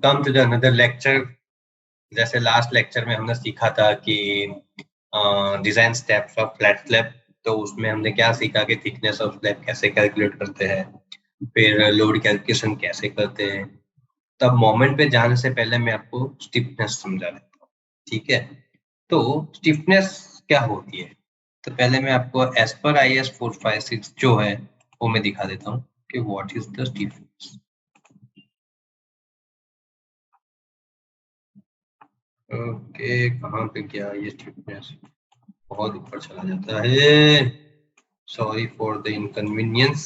Come to the another lecture. जैसे last lecture में हमने सीखा था कि design steps of flat slab, तो उसमें हमने क्या सीखा कि थिकनेस ऑफ स्लैब कैसे कैलकुलेट करते हैं, फिर लोड कैलकुलेशन कैसे करते हैं। तब मोमेंट पे जाने से पहले मैं आपको स्टिफनेस समझा देता हूँ, ठीक है। तो स्टिफनेस क्या होती है, तो पहले मैं आपको एज पर IS 456 जो है वो मैं दिखा देता हूँ कि what is the stiffness. Okay, कहाँ पे क्या ये स्टिफनेस, बहुत ऊपर चला जाता है, सॉरी फॉर द इनकन्वीनियंस।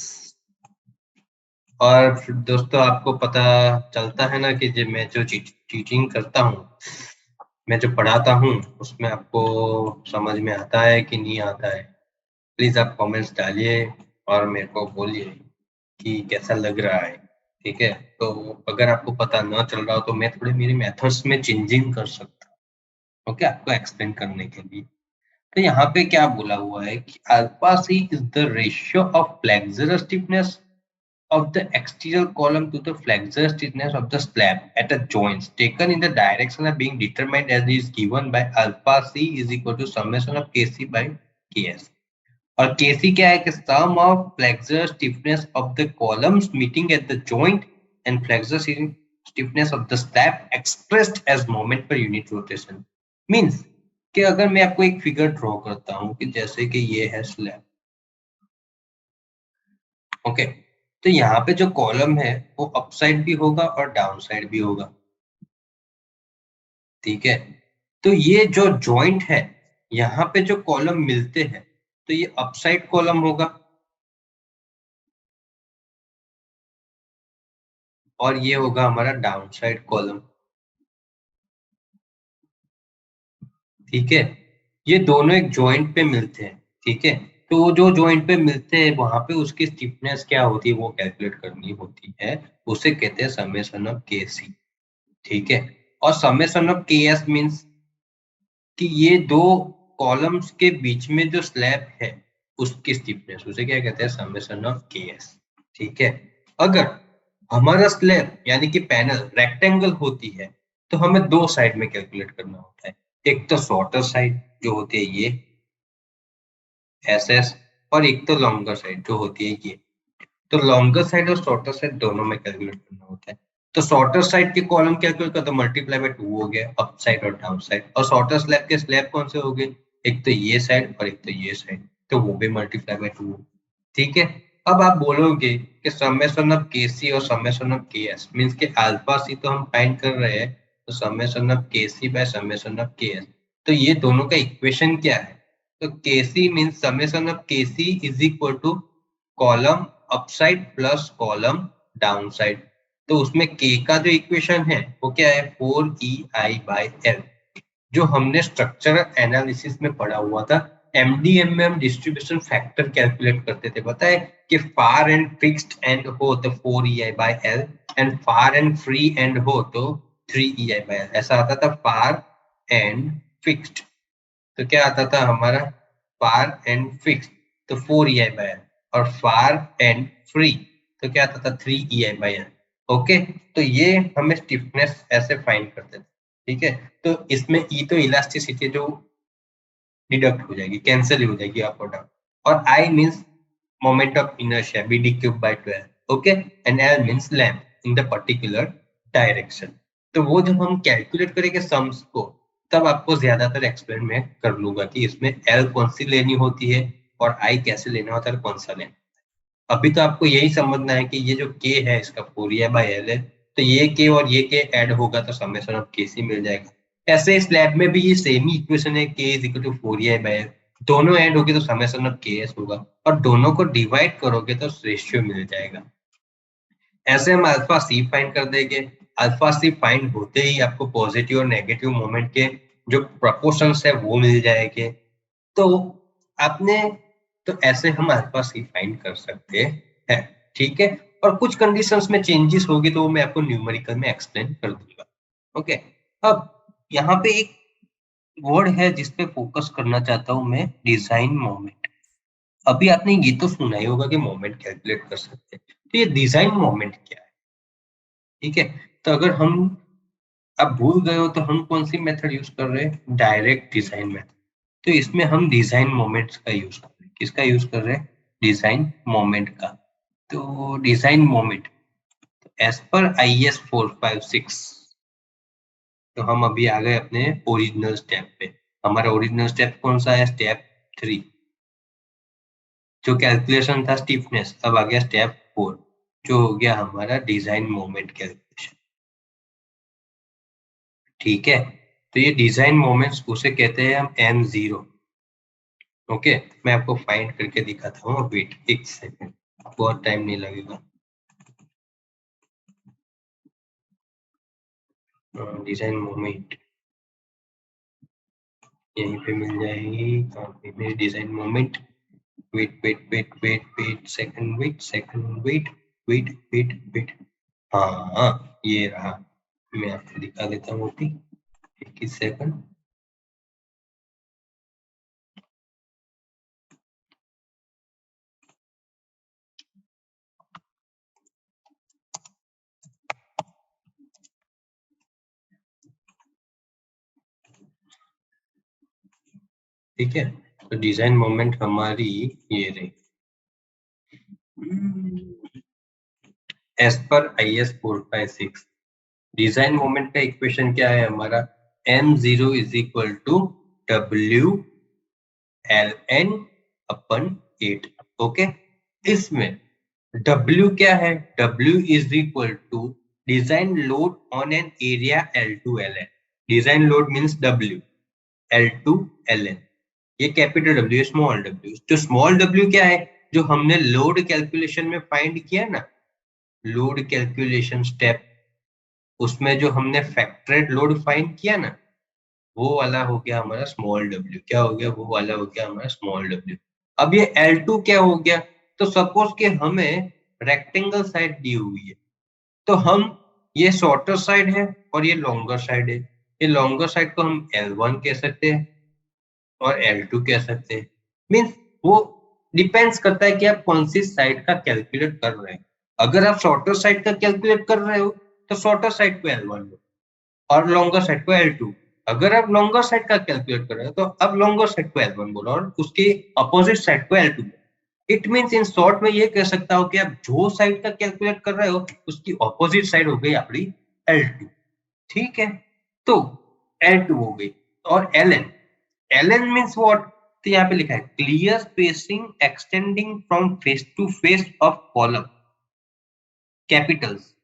और दोस्तों आपको पता चलता है ना कि जब मैं जो टीचिंग करता हूँ, मैं जो पढ़ाता हूँ, उसमें आपको समझ में आता है कि नहीं आता है। प्लीज आप कमेंट्स डालिए और मेरे को बोलिए कि कैसा लग रहा है, ठीक है। तो अगर आपको पता न चल रहा हो तो मैं थोड़ी मेरी मेथड्स में चेंजिंग कर सकता हूँ, ओके, आपको एक्सप्लेन करने के लिए। तो यहाँ पे क्या बोला हुआ है कि alpha C is the ratio of flexural stiffness of the exterior column to the flexure stiffness of the slab at a joints taken in the direction of being determined as is given by alpha c is equal to summation of kc by ks। और kc क्या है कि sum of flexure stiffness of the columns meeting at the joint and flexure stiffness of the slab expressed as moment per unit rotation। Means कि अगर मैं आपको एक figure draw करता हूं कि जैसे कि ये है स्लैब, ओके, तो यहाँ पे जो कॉलम है वो अपसाइड भी होगा और डाउन साइड भी होगा, ठीक है। तो ये जो जॉइंट है, यहाँ पे जो कॉलम मिलते हैं, तो ये अपसाइड कॉलम होगा और ये होगा हमारा डाउन साइड कॉलम, ठीक है। ये दोनों एक जॉइंट पे मिलते हैं, ठीक है। तो वो जो जॉइंट पे मिलते हैं वहां पे उसकी स्टिफनेस क्या होती है वो कैलकुलेट करनी होती है, उसे कहते हैं समेशन ऑफ केसी, ठीक है। और समेशन ऑफ केएस मींस कि ये दो कॉलम्स के बीच में जो स्लैब है उसकी स्टिफनेस, उसे क्या कहते हैं समेशन ऑफ केएस, ठीक है। अगर हमारा स्लैब यानी कि पैनल रेक्टेंगल होती है तो हमें दो साइड में कैलकुलेट करना होता है, एक तो शॉर्टर साइड जो होती है ये SS, और एक तो लॉन्गर साइड जो होती है ये। तो लॉन्गर साइड और शॉर्टर साइड दोनों में कैलकुलेट करना होता है। तो शॉर्टर साइड के कॉलम कैलकुलेट करते मल्टीप्लाई बाय 2 हो गया अप साइड और डाउन साइड, और शॉर्टर स्लैब के स्लैब कौन से हो गए, एक तो ये साइड और एक तो ये साइड, तो वो भी मल्टीप्लाई बाय 2, ठीक है। अब आप बोलोगे कि समेशन ऑफ केसी और summation of KS means K alpha C तो हम फाइंड कर रहे हैं, तो summation of KC by summation of KS, तो ये दोनों का इक्वेशन क्या है, तो KC means summation of KC is equal to column upside plus column downside. तो उसमें के का जो इक्वेशन है वो क्या है 4EI/L, जो हमने स्ट्रक्चरल एनालिसिस में पढ़ा हुआ था। MDMM डिस्ट्रीब्यूशन फैक्टर कैलकुलेट करते थे, पता है कि फार एंड फिक्स्ड एंड हो तो 4EI/L and far and free and हो तो 3EI/L, ऐसा आता था फार एंड फिक्स्ड। तो क्या आता था हमारा फार एंड फिक्स्ड तो 4EI/L, और फार एंड फ्री तो क्या आता था 3EI/L, ओके। तो ये हमें स्टिफनेस ऐसे फाइंड करते थे, ठीक है। तो इसमें ई तो इलास्टिसिटी जो डिडक्ट हो जाएगी, कैंसिल हो जाएगी अप और डाउन, और आई means moment of inertia BD³/12, okay, and L means length in the particular direction. तो वो जब हम कैलकुलेट करेंगे सम्स को तब आपको ज्यादातर एक्सप्लेन मैं कर लूंगा कि इसमें L कौन सी लेनी होती है और I कैसे लेना होता है और कौन सा लेना। अभी तो आपको यही समझना है कि ये जो k है इसका 4EI/L है, तो ये k और ये k ऐड होगा तो समेशन ऑफ kc मिल जाएगा। ऐसे इस लैब में भी ये सेम ही इक्वेशन है, k is equal to 4EI/L, दोनों ऐड होगी तो समेशन ऑफ ks होगा, और दोनों को डिवाइड करोगे तो रेशियो मिल जाएगा। ऐसे हम अल्फा सी फाइंड कर देंगे। अल्फा सी फाइंड होते ही आपको पॉजिटिव और नेगेटिव मोमेंट के जो प्रोपोर्शंस है वो मिल जाएंगे। तो आपने, तो ऐसे हम अल्फा सी फाइंड कर सकते हैं, ठीक है। और कुछ कंडीशंस में चेंजेस होगी तो वो मैं आपको न्यूमेरिकल में एक्सप्लेन कर दूंगा, ओके। अब यहाँ पे एक वर्ड है जिस पे फोकस करना चाहता हूँ मैं, डिजाइन मोमेंट। अभी आपने ये तो सुना ही होगा कि मोमेंट कैलकुलेट कर सकते हैं, तो ये डिजाइन मोमेंट क्या है, ठीक है। तो अगर हम अब भूल गए हो तो हम कौन सी मेथड यूज कर रहे हैं, डायरेक्ट डिजाइन मेथड। तो इसमें हम डिजाइन मोमेंट्स का यूज कर रहे हैं, किसका यूज कर रहे हैं, डिजाइन मोमेंट का। तो डिजाइन मोमेंट एज पर IS 456, तो हम अभी आ गए अपने ओरिजिनल स्टेप पे। हमारा ओरिजिनल स्टेप कौन सा है, स्टेप 3, जो कैलकुलेशन था स्टिफनेस। अब आ गया स्टेप 4, जो हो गया हमारा डिजाइन मोमेंट कैलकुलेशन। ठीक है, तो ये डिजाइन मोमेंट्स उसे कहते हैं हम M0। ओके, मैं आपको फाइंड करके दिखाता हूँ, वेट एक सेकंड, बहुत टाइम नहीं लगेगा। डिजाइन मोमेंट यहीं पे मिल जाएगी, कहाँ पे मेरी design moment. Wait wait wait wait wait second, wait second, wait wait wait wait, हाँ ये रहा। मैं आपको दिखा देता हूँ अभी, 21 सेकंड। ठीक है, तो डिजाइन मोमेंट हमारी ये रही एज पर IS 456। डिजाइन मोमेंट का इक्वेशन क्या है हमारा, M0 is equal to WLN upon 8। Okay, इसमें W क्या है, W is equal to design load on an area L2LN। Design load means W, L2LN, ये कैपिटल W, स्मॉल W। तो small W क्या है, जो हमने लोड कैलकुलेशन में फाइंड किया ना, लोड कैलकुलेशन स्टेप, उसमें जो हमने फैक्टरेड लोड फाइंड किया ना, वो वाला हो गया हमारा स्मॉल W। क्या हो गया, वो वाला हो गया हमारा स्मॉल W। अब ये L2 क्या हो गया, तो सपोज कि हमें रेक्टेंगल साइड दी हुई है, तो हम, ये शॉर्टर साइड है और ये लॉन्गर साइड है। ये लॉन्गर साइड को हम L1 कह सकते हैं और L2 कह सकते हैं। मीन्स वो डिपेंड्स करता है कि आप कौन सी साइड का कैलकुलेट कर रहे हैं। अगर आप शॉर्टर साइड का कैलकुलेट कर रहे हो तो शॉर्टर साइड को L1 लो और लॉन्गर साइड को L2। अगर आप लॉन्गर साइड का कैलकुलेट कर रहे हो तो अब लॉन्गर साइड को L1 बोलो और उसके अपोजिट साइड को L2। It means in short में ये कह सकता हूं कि आप जो साइड का कैलकुलेट कर रहे हो उसकी ऑपोजिट साइड हो गई आपकी L2। ठीक है, तो L2 हो गई। और LN मींस व्हाट, तो यहाँ पे लिखा है clear spacing extending from face to face of column, capitals,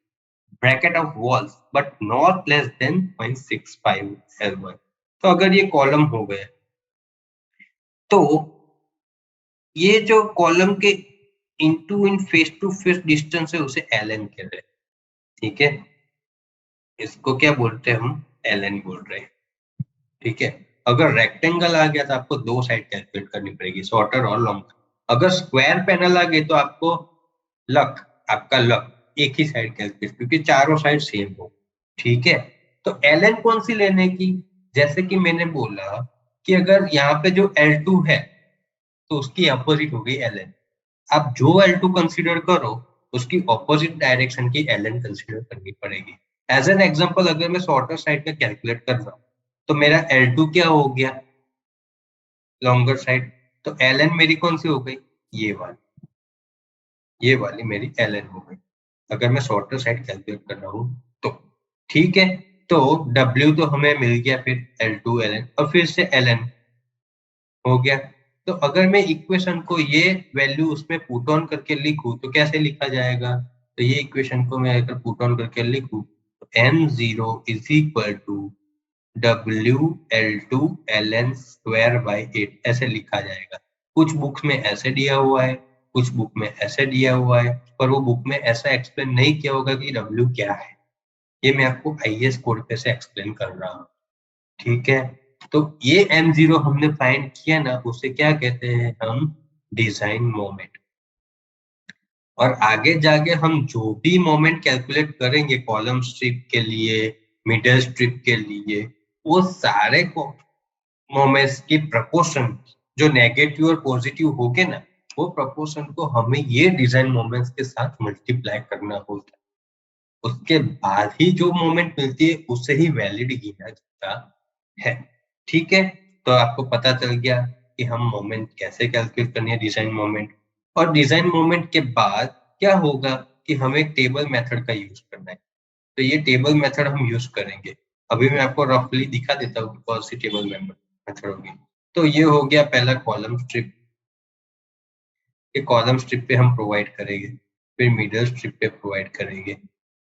bracket of walls but not less than 0.65 L1। तो अगर ये कॉलम हो गए तो ये जो कॉलम के into in face to face distance है उसे LN कह रहे हैं। ठीक है, इसको क्या बोलते हैं हम, LN बोल रहे हैं। ठीक है, अगर रेक्टेंगल आ गया तो आपको दो साइड कैलकुलेट करनी पड़ेगी, शॉर्टर और लॉन्ग। अगर स्क्वायर पैनल आ गए तो आपको लक, आपका लक एक ही साइड कैलकुलेट, क्योंकि चारों साइड सेम हो। ठीक है, तो LN कौन सी लेने की, जैसे कि मैंने बोला कि अगर यहाँ पे जो L2 है तो उसकी अपोजिट हो गई LN। आप जो L2 कंसीडर करो उसकी ऑपोजिट डायरेक्शन की LN कंसीडर करनी पड़ेगी। एज एन एग्जांपल, अगर मैं शॉर्टर साइड का कैलकुलेट कर रहा हूँ तो मेरा L2 क्या हो गया, लॉन्गर साइड। तो LN मेरी कौन सी हो गई, ये वाली, ये वाली मेरी LN हो गई अगर मैं शॉर्टर साइड कैलकुलेट कर रहा हूँ तो। ठीक है, तो W तो हमें मिल गया, फिर L2 LN और फिर से LN हो गया। तो अगर मैं इक्वेशन को ये वैल्यू उसमें पुट ऑन करके लिखूं तो कैसे लिखा जाएगा, तो ये इक्वेशन को मैं अगर पुट ऑन करके लिखूं तो M0 is equal to WL2 LN square by 8 ऐसे लिखा जाएगा। कुछ बुक्स में ऐसे दिया हुआ है, कुछ बुक में ऐसे दिया हुआ है, पर वो बुक में ऐसा एक्सप्लेन नहीं किया होगा कि W क्या है। ये मैं आपको IS कोड पे से एक्सप्लेन कर रहा हूँ। ठीक है, तो ये M0 हमने फाइंड किया ना, उसे क्या कहते हैं हम, डिजाइन मोमेंट। और आगे जाके हम जो भी मोमेंट कैलकुलेट करेंगे कॉलम स्ट्रिप के लिए, मिडल स्ट्रिप के लिए, वो सारे को मोमेंट्स की प्रपोर्शन जो नेगेटिव और पॉजिटिव हो गए ना, वो प्रपोर्शन को हमें ये डिजाइन मोमेंट्स के साथ मल्टीप्लाई करना होता है। उसके बाद ही जो मोमेंट मिलती है उसे ही वैलिड गिना जाता है। ठीक है, तो आपको पता चल गया कि हम मोमेंट कैसे कैलकुलेट करनी है, डिजाइन मोमेंट। और डिजाइन मोमेंट के बाद क्या होगा कि हमें एक टेबल मेथड का यूज करना है। तो ये टेबल मेथड हम यूज करेंगे। अभी मैं आपको रफली दिखा देता हूँ कि कौन सी टेबल मेथड होगी। तो ये हो गया पहला कॉलम स्ट्रिप। ये कॉलम स्ट्रिप पे हम प्रोवाइड करेंगे, फिर मिडल स्ट्रिप पे प्रोवाइड करेंगे।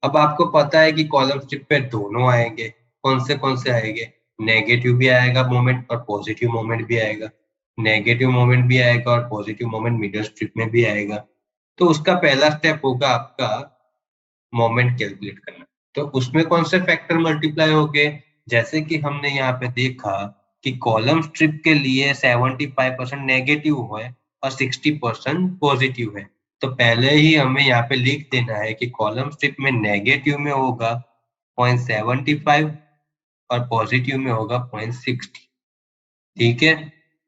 अब आपको पता है कि कॉलम स्ट्रिप पे दोनों आएंगे। कौन से आएंगे? नेगेटिव भी आएगा मोमेंट और पॉजिटिव मोमेंट भी आएगा। नेगेटिव मोमेंट भी आएगा और पॉजिटिव मोमेंट मिडल स्ट्रिप में भी आएगा। तो उसका पहला स्टेप होगा आपका मोमेंट कैलकुलेट करना। तो उसमें कौन से फैक्टर मल्टीप्लाई हो गए? जैसे कि हमने यहाँ पे देखा कि कॉलम स्ट्रिप के लिए 75% नेगेटिव है और 60% पॉजिटिव है। तो पहले ही हमें यहाँ पे लिख देना है कि कॉलम स्ट्रिप में नेगेटिव में होगा 0.75 और पॉजिटिव में होगा 0.60। ठीक है,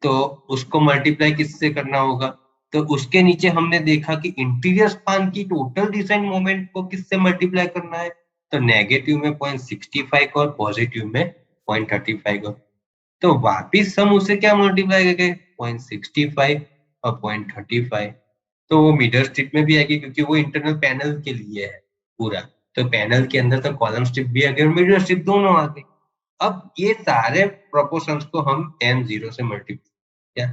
तो उसको मल्टीप्लाई किससे करना होगा? तो उसके नीचे हमने देखा कि इंटीरियर स्पान की टोटल डिजाइन मोमेंट को किससे मल्टीप्लाई करना है। तो नेगेटिव में 0.65 और पॉजिटिव में 0.35 को। तो वापिस हम उसे क्या मल्टीप्लाई करेंगे? 0.65 और 0.35। तो वो मिडल स्ट्रिप में भी आएगी क्योंकि वो इंटरनल पैनल के लिए है पूरा। तो पैनल के अंदर तो कॉलम स्ट्रिप भी आ गई और मिडल स्ट्रिप दोनों आ गई। अब ये सारे प्रोपोर्शंस को हम m0 से मल्टीप्लाई किया।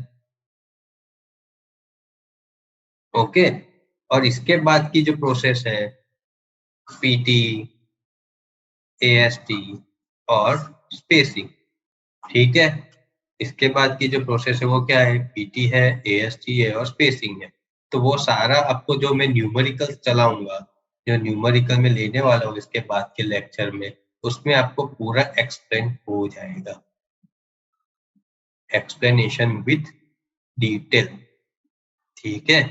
ओके, और इसके बाद की जो प्रोसेस है पीटी, एएसटी और स्पेसिंग। ठीक है, इसके बाद की जो प्रोसेस है वो क्या है? पीटी है, एएसटी है और स्पेसिंग है। तो वो सारा आपको जो मैं न्यूमेरिकल चलाऊंगा, जो न्यूमेरिकल में लेने वाला हूँ इसके बाद के लेक्चर में, उसमें आपको पूरा एक्सप्लेन हो जाएगा। Explanation with detail. ठीक है,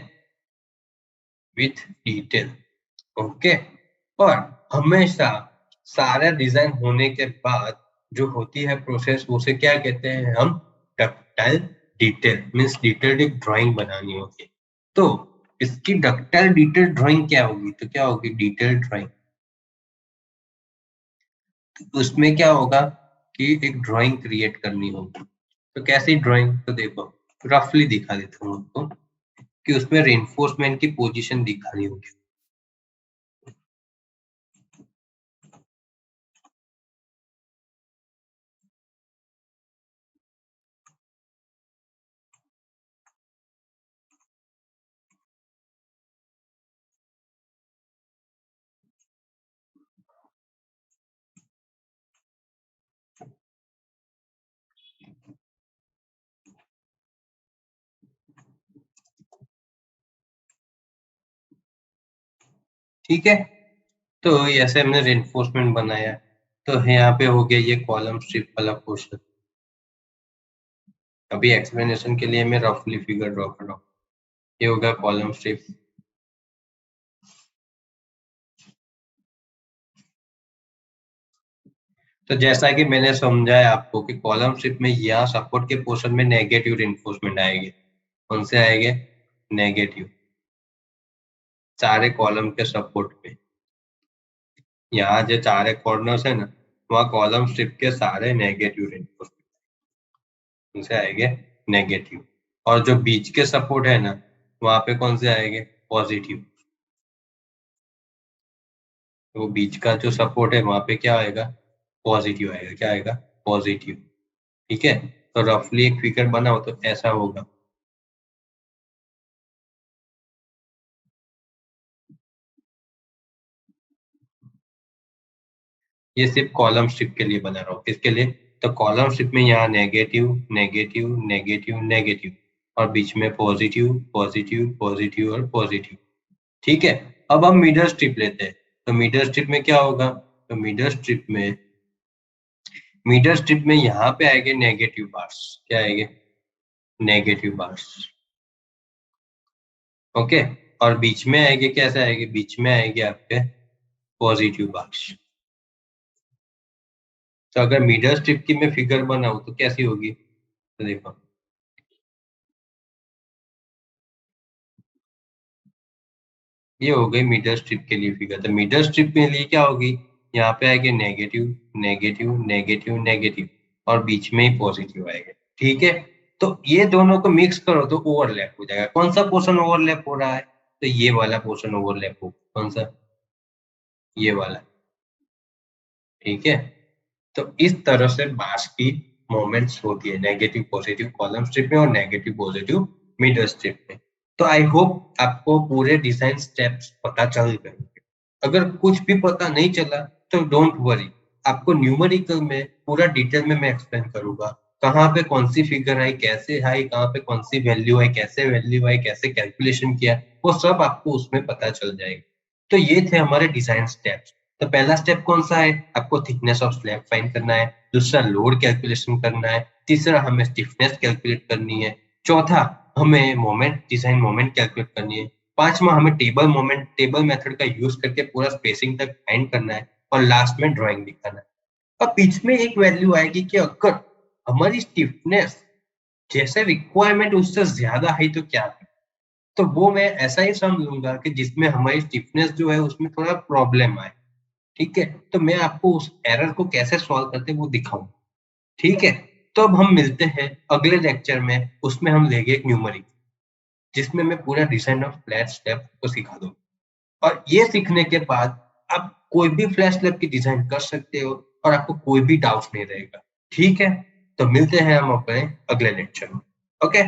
विथ डिटेल। ओके, और हमेशा सारा डिजाइन होने के बाद जो होती है प्रोसेस उसे क्या कहते हैं हम? Ductile detail. मीन्स डिटेल्ड एक ड्राइंग बनानी होगी। तो इसकी डक्टाइल डिटेल ड्राइंग क्या होगी? तो क्या होगी डिटेल ड्राइंग? उसमें क्या होगा कि एक ड्राइंग क्रिएट करनी होगी। तो कैसी ड्राइंग? तो देखो रफली दिखा देता हूँ आपको कि उसमें रेनफोर्समेंट की पोजीशन दिखानी होगी। ठीक है, तो ऐसे हमने रेनफोर्समेंट बनाया। तो यहाँ पे हो गया ये कॉलम स्ट्रिप वाला पोर्शन। अभी एक्सप्लेनेशन के लिए मैं रफली फिगर ड्रॉ कर रहा हूँ। ये होगा कॉलम स्ट्रिप। तो जैसा कि मैंने समझाया आपको कि कॉलम स्ट्रिप में यहाँ सपोर्ट के पोर्शन में नेगेटिव रेनफोर्समेंट आएगी। कौन से आएंगे? नेगेटिव, सारे कॉलम के सपोर्ट पे। यहाँ जो चारे कॉर्नर्स है ना, वहाँ कॉलम स्ट्रिप के सारे नेगेटिव रेनफोर्समेंट उनसे आएंगे नेगेटिव। और जो बीच के सपोर्ट है ना, वहाँ पे कौन से आएंगे? पॉजिटिव। वो बीच का जो सपोर्ट है वहाँ पे क्या आएगा? पॉजिटिव आएगा। क्या आएगा? पॉजिटिव। ठीक है, तो रफली एक फिगर बनाओ तो ऐसा होगा। ये सिर्फ कॉलम स्ट्रिप के लिए बना रहा हूँ। किसके लिए? तो कॉलम स्ट्रिप में यहाँ नेगेटिव नेगेटिव नेगेटिव नेगेटिव और बीच में पॉजिटिव पॉजिटिव पॉजिटिव और पॉजिटिव। ठीक है, अब हम मिडल स्ट्रिप लेते हैं। तो मिडल स्ट्रिप में क्या होगा? तो मिडल स्ट्रिप में यहाँ पे आएंगे नेगेटिव बार्स। क्या आएंगे? Negative bars. ओके, और बीच में आएंगे, कैसे आएंगे? बीच में आएंगे आपके पॉजिटिव बार्स। तो अगर मिडल स्ट्रिप की मैं फिगर बनाऊं तो कैसी होगी? तो देखो ये हो गई मिडल स्ट्रिप के लिए फिगर। तो मिडल स्ट्रिप के लिए क्या होगी, यहाँ पे आएगी नेगेटिव नेगेटिव नेगेटिव नेगेटिव और बीच में ही पॉजिटिव आएगा। ठीक है, तो ये दोनों को मिक्स करो तो ओवरलैप हो जाएगा। कौन सा पोर्शन ओवरलैप हो रहा है, तो ये वाला पोर्शन ओवरलैप हो, कौन सा, ये वाला। ठीक है, तो इस तरह से बार्स की मोमेंट्स होती है, नेगेटिव पॉजिटिव कॉलम स्ट्रिप में और नेगेटिव पॉजिटिव मिडल स्ट्रिप में। तो आई होप आपको पूरे डिजाइन स्टेप्स पता चल गए। अगर कुछ भी पता नहीं चला तो डोंट वरी, आपको न्यूमेरिकल में पूरा डिटेल में मैं एक्सप्लेन करूंगा, कहाँ पे कौन सी फिगर आई, कैसे आई, कहाँ पे कौन सी वैल्यू आई, कैसे वैल्यू आई, कैसे कैलकुलेशन किया, वो सब आपको उसमें पता चल जाएगा। तो ये थे हमारे डिजाइन स्टेप्स। तो पहला स्टेप कौन सा है, आपको थिकनेस ऑफ स्लैब फाइंड करना है। दूसरा लोड कैलकुलेशन करना है। तीसरा हमें स्टिफनेस कैलकुलेट करनी है। चौथा हमें मोमेंट, डिजाइन मोमेंट कैलकुलेट करनी है। पांचवा हमें टेबल मेथड का यूज करके पूरा स्पेसिंग तक फाइंड करना है। और लास्ट में ड्राइंग दिखाना है। अब बीच में एक वैल्यू आएगी कि अगर हमारी स्टिफनेस जैसे रिक्वायरमेंट उससे ज्यादा है तो क्या करें। तो वो मैं ऐसा ही समझ लूंगा कि जिसमें हमारी स्टिफनेस जो है उसमें थोड़ा प्रॉब्लम आए। ठीक है, तो मैं आपको उस एरर को कैसे सॉल्व करते हैं वो दिखाऊं। ठीक है, तो अब हम मिलते हैं अगले लेक्चर में, उसमें हम लेंगे एक न्यूमेरिक, जिसमें मैं पूरा डिजाइन ऑफ फ्लैट स्लैब को सिखा दूंगा। और ये सीखने के बाद आप कोई भी फ्लैट स्लैब की डिजाइन कर सकते हो और आपको कोई भी डाउट नहीं रहेगा। ठीक है, तो मिलते हैं हम अपने अगले लेक्चर में। ओके।